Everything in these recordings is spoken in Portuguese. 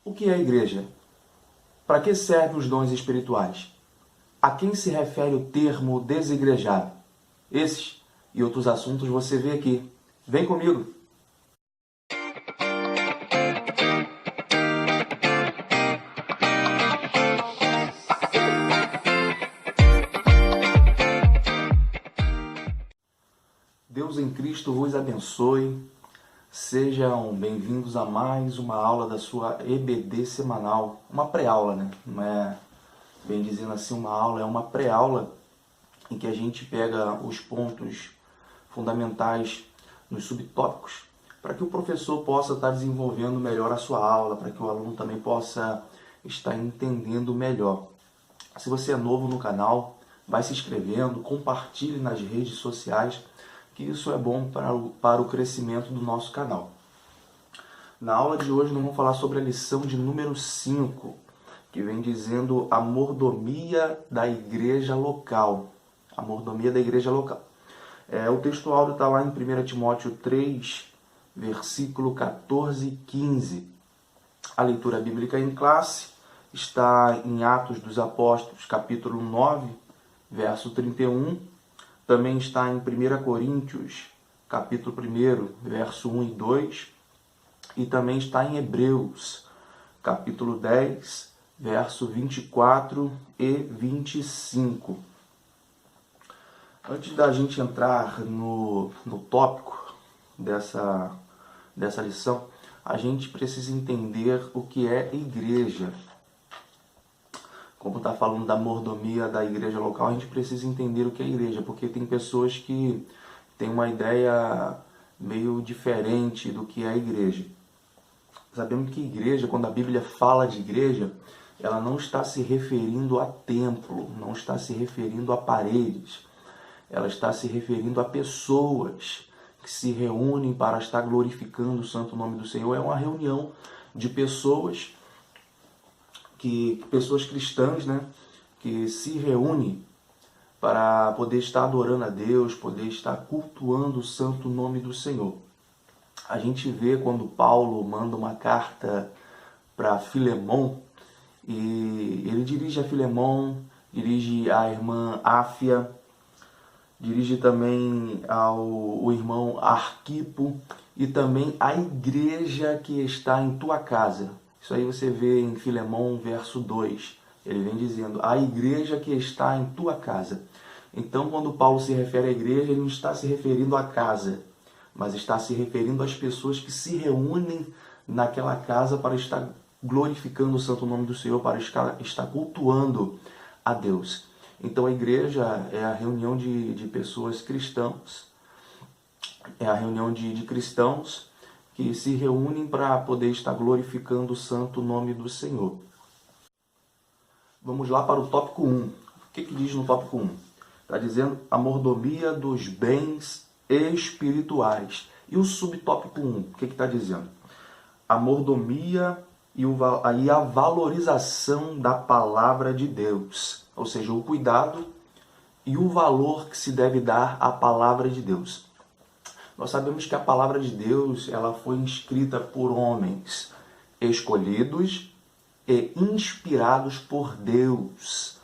O que é a igreja? Para que servem os dons espirituais? A quem se refere o termo desigrejado? Esses e outros assuntos você vê aqui. Vem comigo! Deus em Cristo vos abençoe. Sejam bem-vindos a mais uma aula da sua EBD semanal. Uma pré-aula, né? Não é, bem dizendo assim, uma aula, é uma pré-aula em que a gente pega os pontos fundamentais nos subtópicos para que o professor possa estar desenvolvendo melhor a sua aula, para que o aluno também possa estar entendendo melhor. Se você é novo no canal, vai se inscrevendo, compartilhe nas redes sociais, que isso é bom para o crescimento do nosso canal. Na aula de hoje nós vamos falar sobre a lição de número 5, que vem dizendo a mordomia da igreja local. A mordomia da igreja local. O texto áudio está lá em 1 Timóteo 3, versículo 14 e 15. A leitura bíblica em classe está em Atos dos Apóstolos, capítulo 9, verso 31. Também está em 1 Coríntios, capítulo 1, verso 1 e 2. E também está em Hebreus, capítulo 10, verso 24 e 25. Antes da gente entrar no tópico dessa lição, a gente precisa entender o que é igreja. Como está falando da mordomia da igreja local, a gente precisa entender o que é igreja, porque tem pessoas que têm uma ideia meio diferente do que é a igreja. Sabemos que igreja, quando a Bíblia fala de igreja, ela não está se referindo a templo, não está se referindo a paredes, ela está se referindo a pessoas que se reúnem para estar glorificando o santo nome do Senhor. É uma reunião de pessoas cristãs, né, que se reúnem para poder estar adorando a Deus, poder estar cultuando o santo nome do Senhor. A gente vê quando Paulo manda uma carta para Filemon, e ele dirige a Filemon, dirige a irmã Áfia, dirige também ao irmão Arquipo e também a igreja que está em tua casa. Isso aí você vê em Filemon, verso 2. Ele vem dizendo, a igreja que está em tua casa. Então, quando Paulo se refere à igreja, ele não está se referindo à casa, mas está se referindo às pessoas que se reúnem naquela casa para estar glorificando o santo nome do Senhor, para estar cultuando a Deus. Então, a igreja é a reunião de pessoas cristãs, é a reunião de cristãos que se reúnem para poder estar glorificando o santo nome do Senhor. Vamos lá para o tópico 1. O que diz no tópico 1? Está dizendo a mordomia dos bens espirituais. E o subtópico 1, o que está dizendo? A mordomia e a valorização da palavra de Deus. Ou seja, o cuidado e o valor que se deve dar à palavra de Deus. Nós sabemos que a palavra de Deus ela foi escrita por homens escolhidos e inspirados por Deus,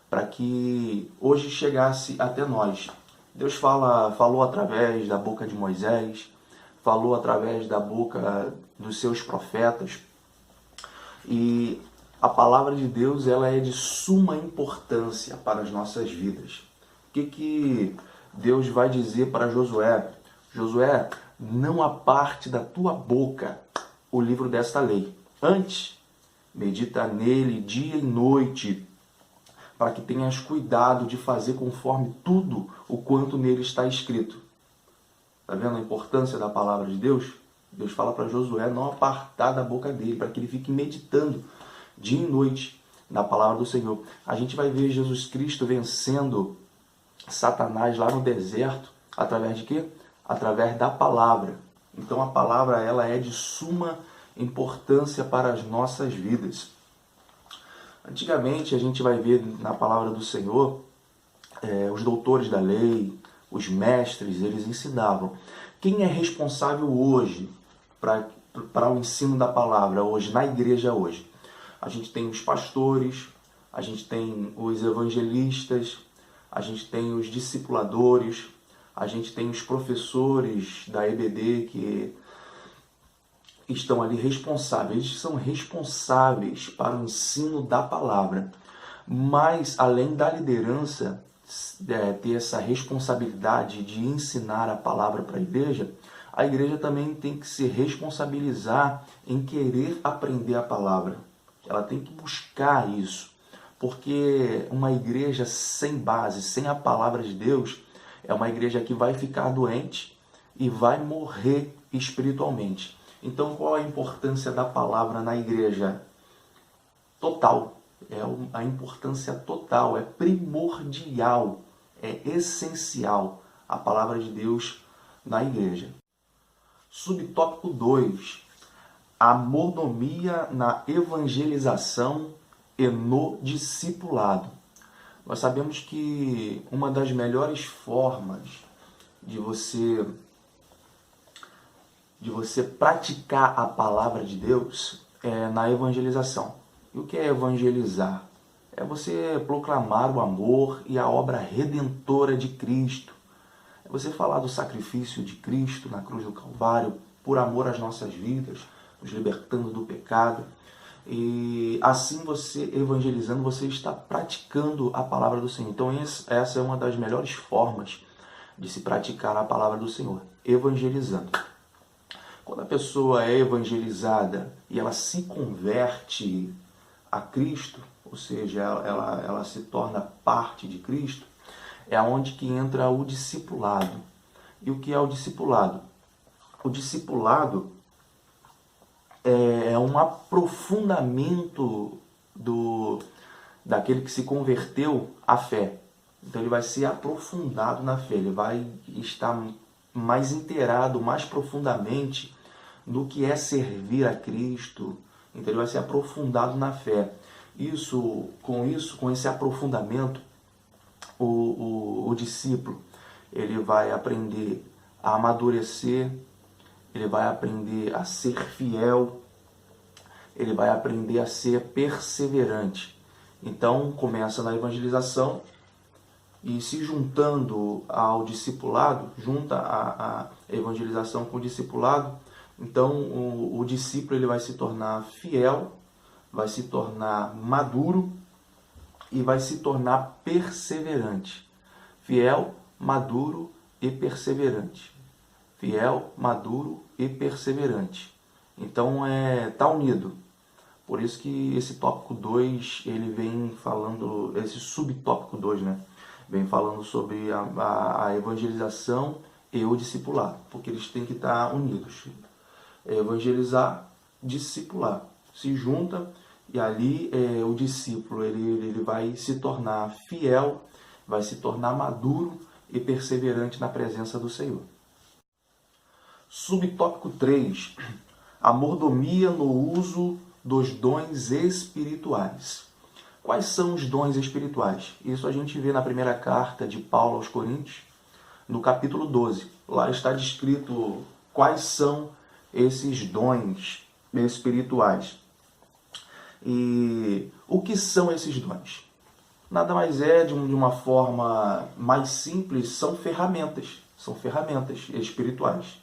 para que hoje chegasse até nós. Deus falou através da boca de Moisés, falou através da boca dos seus profetas, e a palavra de Deus ela é de suma importância para as nossas vidas. O que Deus vai dizer para Josué? Josué, não aparte da tua boca o livro desta lei. Antes, medita nele dia e noite, para que tenhas cuidado de fazer conforme tudo o quanto nele está escrito. Está vendo a importância da palavra de Deus? Deus fala para Josué não apartar da boca dele, para que ele fique meditando dia e noite na palavra do Senhor. A gente vai ver Jesus Cristo vencendo Satanás lá no deserto, através de quê? Através da palavra. Então a palavra ela é de suma importância para as nossas vidas. Antigamente a gente vai ver na palavra do Senhor, os doutores da lei, os mestres, eles ensinavam. Quem é responsável hoje para para o ensino da palavra hoje, na igreja hoje? A gente tem os pastores, a gente tem os evangelistas, a gente tem os discipuladores, a gente tem os professores da EBD que estão ali responsáveis. Eles são responsáveis para o ensino da palavra. Mas, além da liderança ter essa responsabilidade de ensinar a palavra para a igreja também tem que se responsabilizar em querer aprender a palavra. Ela tem que buscar isso, porque uma igreja sem base, sem a palavra de Deus, é uma igreja que vai ficar doente e vai morrer espiritualmente. Então, qual a importância da palavra na igreja? Total. A importância total, é primordial, é essencial a palavra de Deus na igreja. Subtópico 2. A mordomia na evangelização e no discipulado. Nós sabemos que uma das melhores formas de você praticar a palavra de Deus é na evangelização. E o que é evangelizar? É você proclamar o amor e a obra redentora de Cristo. É você falar do sacrifício de Cristo na cruz do Calvário, por amor às nossas vidas, nos libertando do pecado. E assim você evangelizando, você está praticando a palavra do Senhor. Então essa é uma das melhores formas de se praticar a palavra do Senhor, evangelizando. Quando a pessoa é evangelizada e ela se converte a Cristo, ou seja, ela se torna parte de Cristo, é onde que entra o discipulado. E o que é o discipulado? O discipulado é um aprofundamento daquele que se converteu à fé. Então ele vai ser aprofundado na fé, ele vai estar mais inteirado, mais profundamente no que é servir a Cristo. Então ele vai ser aprofundado na fé. Com esse aprofundamento, o discípulo ele vai aprender a amadurecer, ele vai aprender a ser fiel, ele vai aprender a ser perseverante. Então começa na evangelização e se juntando ao discipulado, junta a evangelização com o discipulado, então o discípulo ele vai se tornar fiel, vai se tornar maduro e vai se tornar perseverante. Fiel, maduro e perseverante. Fiel, maduro e perseverante. Então tá unido. Por isso que esse tópico 2, ele vem falando, esse subtópico 2, né? Vem falando sobre a evangelização e o discipulado, porque eles têm que estar unidos. Evangelizar, discipular. Se junta e ali o discípulo ele vai se tornar fiel, vai se tornar maduro e perseverante na presença do Senhor. Subtópico 3. A mordomia no uso dos dons espirituais. Quais são os dons espirituais? Isso a gente vê na primeira carta de Paulo aos Coríntios, no capítulo 12. Lá está descrito quais são esses dons espirituais. E o que são esses dons? Nada mais é, de uma forma mais simples, são ferramentas espirituais.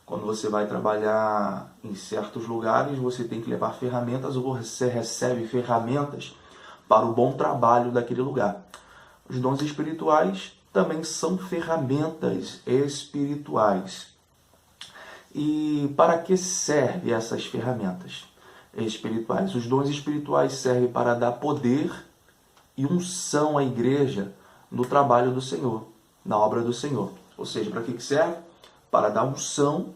Quando você vai trabalhar em certos lugares, você tem que levar ferramentas ou você recebe ferramentas para o bom trabalho daquele lugar. Os dons espirituais também são ferramentas espirituais. E para que servem essas ferramentas espirituais? Os dons espirituais servem para dar poder e unção à igreja no trabalho do Senhor, na obra do Senhor. Ou seja, para que serve? Para dar unção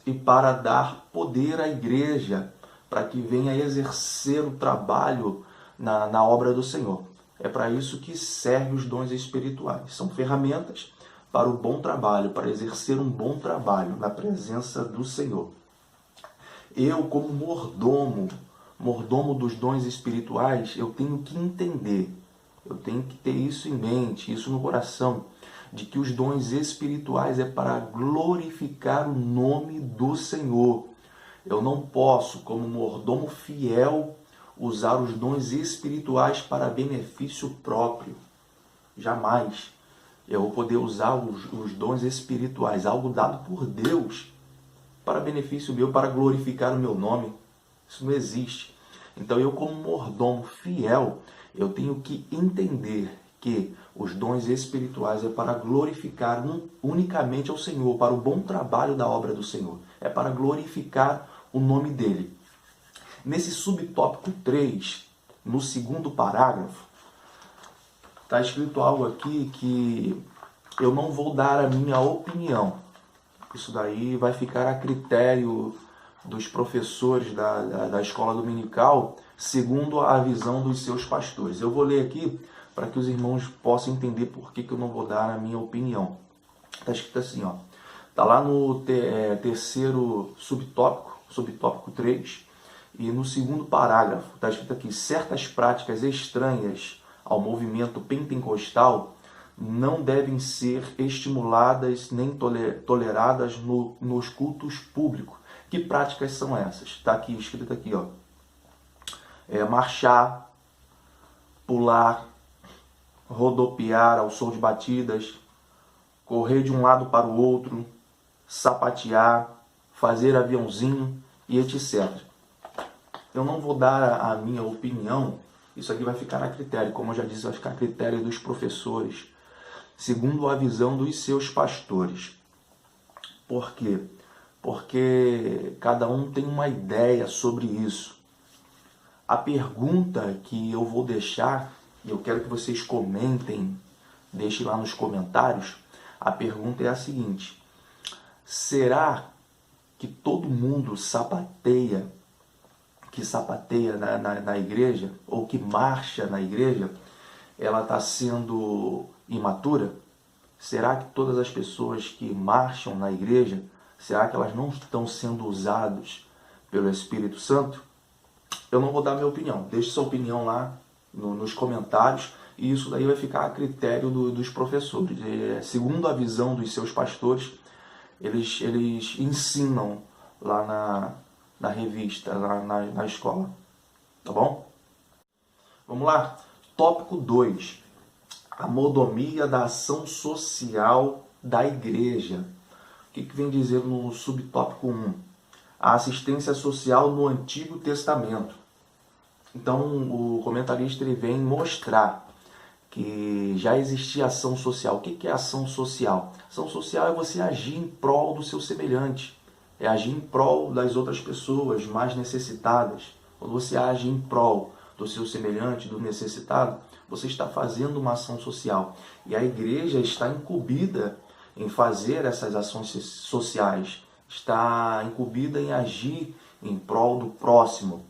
e para dar poder à igreja, para que venha exercer o trabalho na obra do Senhor. É para isso que servem os dons espirituais. São ferramentas para o bom trabalho, para exercer um bom trabalho na presença do Senhor. Eu, como mordomo dos dons espirituais, eu tenho que entender, eu tenho que ter isso em mente, isso no coração, de que os dons espirituais é para glorificar o nome do Senhor. Eu não posso, como mordomo fiel, usar os dons espirituais para benefício próprio. Jamais. Eu vou poder usar os dons espirituais, algo dado por Deus, para benefício meu, para glorificar o meu nome. Isso não existe. Então eu, como mordomo fiel, eu tenho que entender que os dons espirituais é para glorificar unicamente ao Senhor, para o bom trabalho da obra do Senhor. É para glorificar o nome dele. Nesse subtópico 3, no segundo parágrafo, está escrito algo aqui que eu não vou dar a minha opinião. Isso daí vai ficar a critério dos professores da escola dominical, segundo a visão dos seus pastores. Eu vou ler aqui para que os irmãos possam entender por que eu não vou dar a minha opinião. Está escrito assim, ó. Está lá no terceiro subtópico 3, e no segundo parágrafo, está escrito aqui: certas práticas estranhas ao movimento pentecostal não devem ser estimuladas nem toleradas nos cultos públicos. Que práticas são essas? Está aqui, escrito aqui, ó. Marchar, pular, rodopiar ao som de batidas, correr de um lado para o outro, sapatear, fazer aviãozinho e etc. Eu não vou dar a minha opinião, isso aqui vai ficar a critério, como eu já disse, vai ficar a critério dos professores, segundo a visão dos seus pastores. Por quê? Porque cada um tem uma ideia sobre isso. A pergunta que eu vou deixar, e eu quero que vocês comentem, deixem lá nos comentários, a pergunta é a seguinte: será que todo mundo que sapateia na igreja, ou que marcha na igreja, ela está sendo imatura? Será que todas as pessoas que marcham na igreja, será que elas não estão sendo usadas pelo Espírito Santo? Eu não vou dar minha opinião. Deixe sua opinião lá nos comentários, e isso daí vai ficar a critério dos professores. Segundo a visão dos seus pastores, eles ensinam lá na revista, lá na escola. Tá bom? Vamos lá. Tópico 2. A mordomia da ação social da igreja. O que vem dizer no subtópico 1? A assistência social no Antigo Testamento. Então, o comentarista ele vem mostrar que já existia ação social. O que é ação social? Ação social é você agir em prol do seu semelhante. É agir em prol das outras pessoas mais necessitadas. Quando você age em prol do seu semelhante, do necessitado, você está fazendo uma ação social. E a igreja está incumbida em fazer essas ações sociais. Está incumbida em agir em prol do próximo.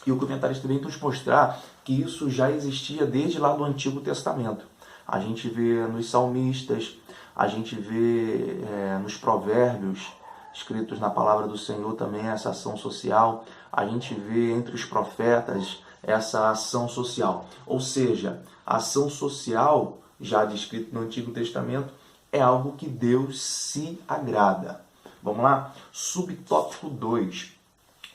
E o comentarista vem nos mostrar que isso já existia desde lá do Antigo Testamento. A gente vê nos salmistas, a gente vê nos provérbios escritos na palavra do Senhor também essa ação social. A gente vê entre os profetas essa ação social. Ou seja, a ação social, já descrito no Antigo Testamento, é algo que Deus se agrada. Vamos lá? Subtópico 2.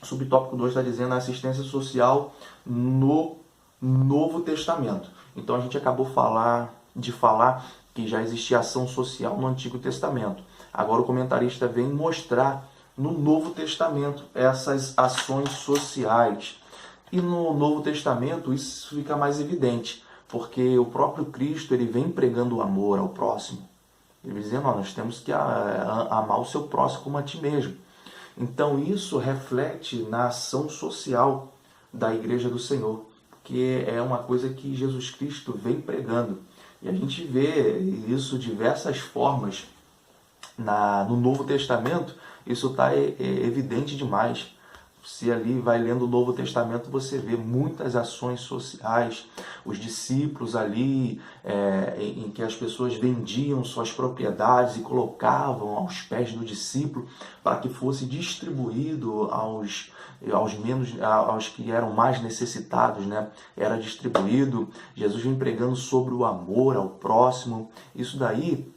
O subtópico 2 está dizendo a assistência social no Novo Testamento. Então a gente acabou de falar que já existia ação social no Antigo Testamento. Agora o comentarista vem mostrar no Novo Testamento essas ações sociais. E no Novo Testamento isso fica mais evidente, porque o próprio Cristo ele vem pregando o amor ao próximo. Ele vem dizendo, nós temos que amar o seu próximo como a ti mesmo. Então isso reflete na ação social da Igreja do Senhor, que é uma coisa que Jesus Cristo vem pregando. E a gente vê isso de diversas formas no Novo Testamento. Isso está evidente demais. Se ali vai lendo o Novo Testamento, você vê muitas ações sociais, os discípulos ali, em que as pessoas vendiam suas propriedades e colocavam aos pés do discípulo para que fosse distribuído aos que eram mais necessitados, né? Era distribuído. Jesus vem pregando sobre o amor ao próximo. Isso daí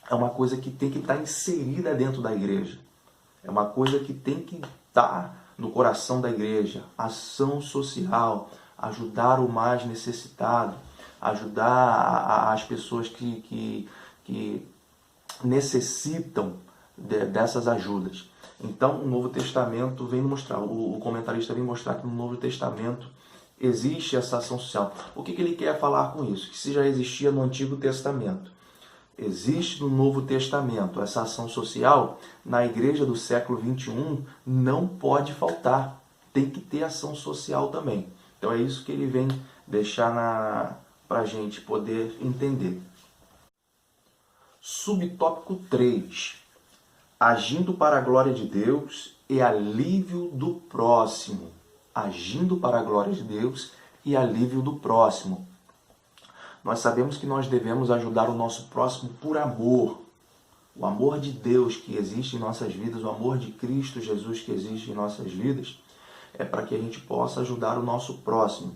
é uma coisa que tem que estar inserida dentro da igreja. É uma coisa que tem que está no coração da igreja, ação social, ajudar o mais necessitado, ajudar as pessoas que necessitam dessas ajudas. Então, o Novo Testamento vem mostrar, o comentarista vem mostrar que no Novo Testamento existe essa ação social. O que ele quer falar com isso? Que se já existia no Antigo Testamento, existe no Novo Testamento essa ação social, na igreja do século XXI não pode faltar. Tem que ter ação social também. Então é isso que ele vem deixar para a gente poder entender. Subtópico 3. Agindo para a glória de Deus e alívio do próximo. Agindo para a glória de Deus e alívio do próximo. Nós sabemos que nós devemos ajudar o nosso próximo por amor. O amor de Deus que existe em nossas vidas, o amor de Cristo Jesus que existe em nossas vidas, é para que a gente possa ajudar o nosso próximo.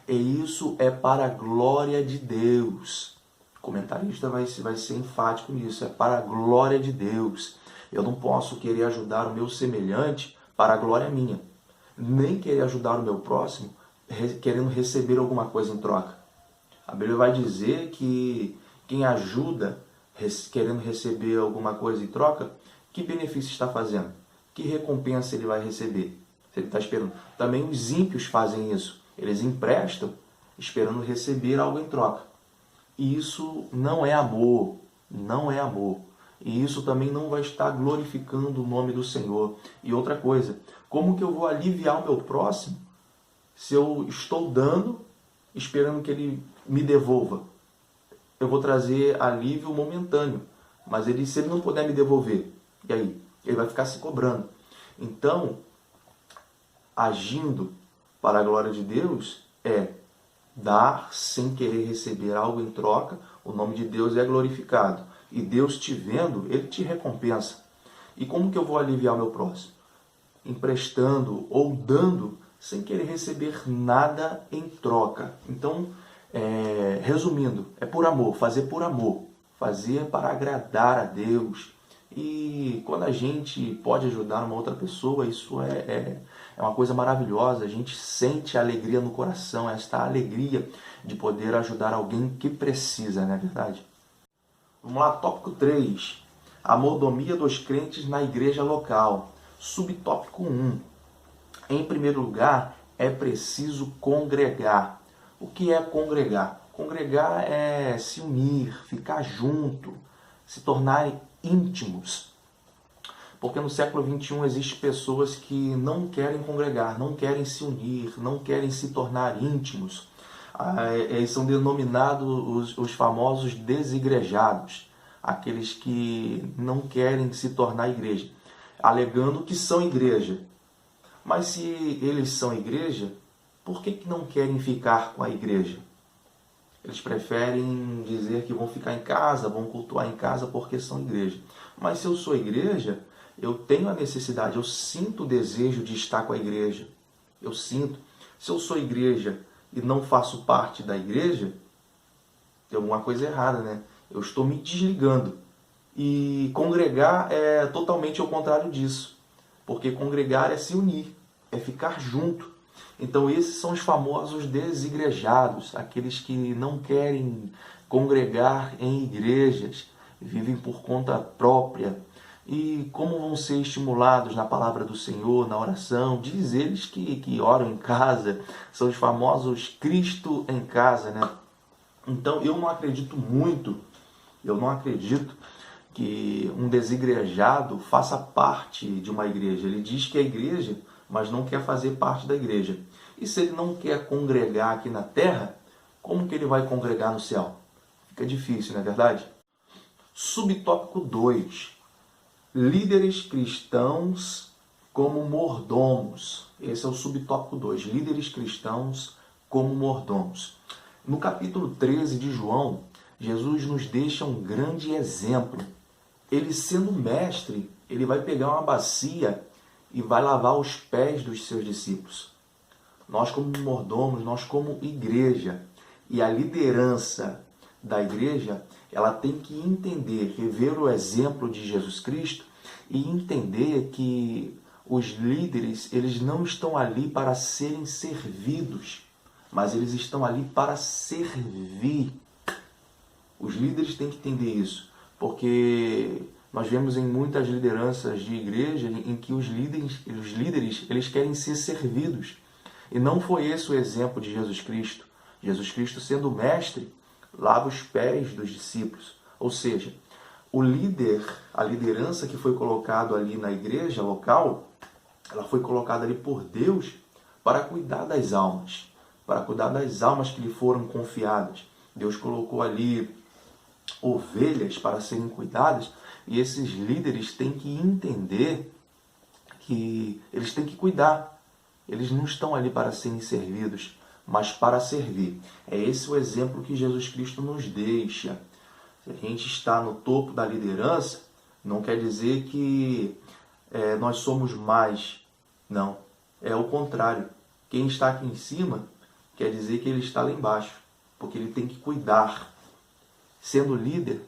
E isso é para a glória de Deus. O comentarista vai ser enfático nisso, é para a glória de Deus. Eu não posso querer ajudar o meu semelhante para a glória minha, nem querer ajudar o meu próximo querendo receber alguma coisa em troca. A Bíblia vai dizer que quem ajuda querendo receber alguma coisa em troca, que benefício está fazendo? Que recompensa ele vai receber? Se ele está esperando. Também os ímpios fazem isso. Eles emprestam esperando receber algo em troca. E isso não é amor. Não é amor. E isso também não vai estar glorificando o nome do Senhor. E outra coisa, como que eu vou aliviar o meu próximo se eu estou dando, esperando que ele me devolva? Eu vou trazer alívio momentâneo, mas se ele não puder me devolver, e aí? Ele vai ficar se cobrando. Então, agindo para a glória de Deus é dar sem querer receber algo em troca, o nome de Deus é glorificado. E Deus te vendo, Ele te recompensa. E como que eu vou aliviar o meu próximo? Emprestando ou dando sem querer receber nada em troca. Então, resumindo, é por amor, fazer por amor, fazer para agradar a Deus. E quando a gente pode ajudar uma outra pessoa, isso é uma coisa maravilhosa. A gente sente a alegria no coração, esta alegria de poder ajudar alguém que precisa, não é verdade? Vamos lá, tópico 3. A mordomia dos crentes na igreja local. Subtópico 1. Em primeiro lugar, é preciso congregar. O que é congregar? Congregar é se unir, ficar junto, se tornarem íntimos. Porque no século XXI existem pessoas que não querem congregar, não querem se unir, não querem se tornar íntimos. Eles são denominados os famosos desigrejados, aqueles que não querem se tornar igreja, alegando que são igreja. Mas se eles são igreja, por que não querem ficar com a igreja? Eles preferem dizer que vão ficar em casa, vão cultuar em casa porque são igreja. Mas se eu sou igreja, eu tenho a necessidade, eu sinto o desejo de estar com a igreja. Eu sinto. Se eu sou igreja e não faço parte da igreja, tem alguma coisa errada, né? Eu estou me desligando. E congregar é totalmente ao contrário disso. Porque congregar é se unir, é ficar junto. Então esses são os famosos desigrejados, aqueles que não querem congregar em igrejas, vivem por conta própria. E como vão ser estimulados na palavra do Senhor, na oração? Diz eles que oram em casa, são os famosos Cristo em casa, né? Então eu não acredito que um desigrejado faça parte de uma igreja. Ele diz que é igreja, mas não quer fazer parte da igreja. E se ele não quer congregar aqui na terra, como que ele vai congregar no céu? Fica difícil, não é verdade? Subtópico 2. Líderes cristãos como mordomos. Esse é o subtópico 2. Líderes cristãos como mordomos. No capítulo 13 de João, Jesus nos deixa um grande exemplo. Ele, sendo mestre, ele vai pegar uma bacia e vai lavar os pés dos seus discípulos. Nós como mordomos, nós como igreja, e a liderança da igreja, ela tem que entender, rever o exemplo de Jesus Cristo e entender que os líderes, eles não estão ali para serem servidos, mas eles estão ali para servir. Os líderes têm que entender isso, porque nós vemos em muitas lideranças de igreja em que os líderes eles querem ser servidos. E não foi esse o exemplo de Jesus Cristo. Jesus Cristo, sendo mestre, lava os pés dos discípulos. Ou seja, o líder, a liderança que foi colocado ali na igreja local, ela foi colocada ali por Deus para cuidar das almas, que lhe foram confiadas. Deus colocou ali ovelhas para serem cuidadas, e esses líderes têm que entender que eles têm que cuidar. Eles não estão ali para serem servidos, mas para servir. É esse o exemplo que Jesus Cristo nos deixa. Se a gente está no topo da liderança, não quer dizer que nós somos mais. Não, é o contrário. Quem está aqui em cima quer dizer que ele está lá embaixo, porque ele tem que cuidar. Sendo líder,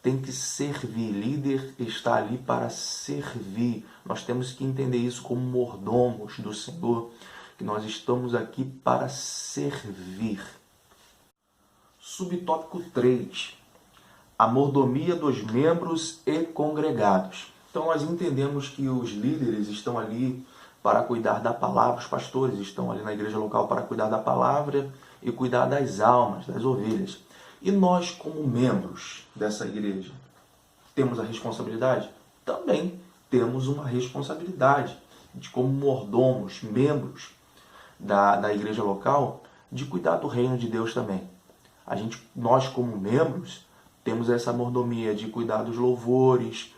tem que servir. Líder está ali para servir. Nós temos que entender isso como mordomos do Senhor, que nós estamos aqui para servir. Subtópico 3. A mordomia dos membros e congregados. Então nós entendemos que os líderes estão ali para cuidar da palavra, os pastores estão ali na igreja local para cuidar da palavra e cuidar das almas, das ovelhas. E nós, como membros dessa igreja, temos a responsabilidade? Também temos uma responsabilidade de, como mordomos, membros da igreja local, de cuidar do reino de Deus também. Nós, como membros, temos essa mordomia de cuidar dos louvores,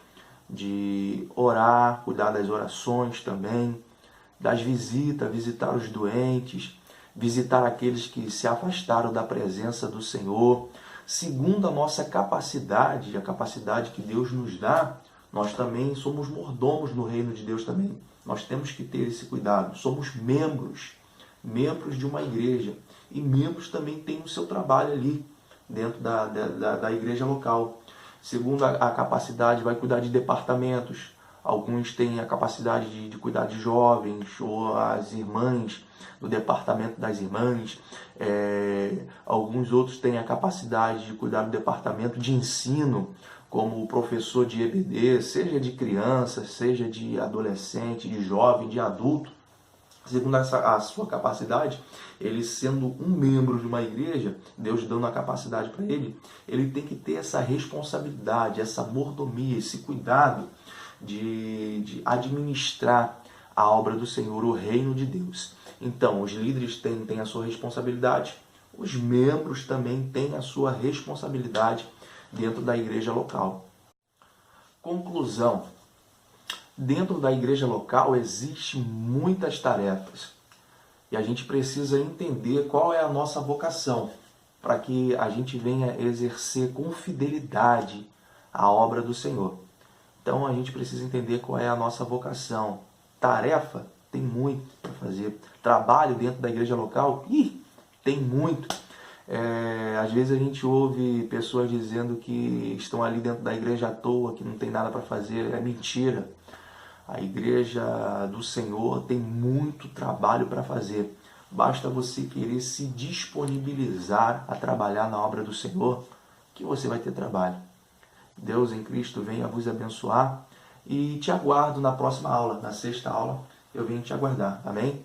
de orar, cuidar das orações também, das visitas, visitar os doentes, visitar aqueles que se afastaram da presença do Senhor. Segundo a nossa capacidade, a capacidade que Deus nos dá, nós também somos mordomos no reino de Deus também. Nós temos que ter esse cuidado. Somos membros de uma igreja. E membros também têm o seu trabalho ali, dentro da igreja local. Segundo a capacidade, vai cuidar de departamentos. Alguns têm a capacidade de cuidar de jovens, ou as irmãs do departamento das irmãs. Alguns outros têm a capacidade de cuidar do departamento de ensino, como o professor de EBD, seja de criança, seja de adolescente, de jovem, de adulto. Segundo a sua capacidade, ele sendo um membro de uma igreja, Deus dando a capacidade para ele, ele tem que ter essa responsabilidade, essa mordomia, esse cuidado de administrar a obra do Senhor, o reino de Deus. Então, os líderes têm a sua responsabilidade, os membros também têm a sua responsabilidade dentro da igreja local. Conclusão. Dentro da igreja local existem muitas tarefas e a gente precisa entender qual é a nossa vocação para que a gente venha exercer com fidelidade a obra do Senhor. Então a gente precisa entender qual é a nossa vocação. Tarefa, tem muito para fazer. Trabalho dentro da igreja local, tem muito. Às vezes a gente ouve pessoas dizendo que estão ali dentro da igreja à toa, que não tem nada para fazer. É mentira. A igreja do Senhor tem muito trabalho para fazer. Basta você querer se disponibilizar a trabalhar na obra do Senhor, que você vai ter trabalho. Deus em Cristo venha vos abençoar e te aguardo na próxima aula, na 6ª aula. Eu venho te aguardar. Amém?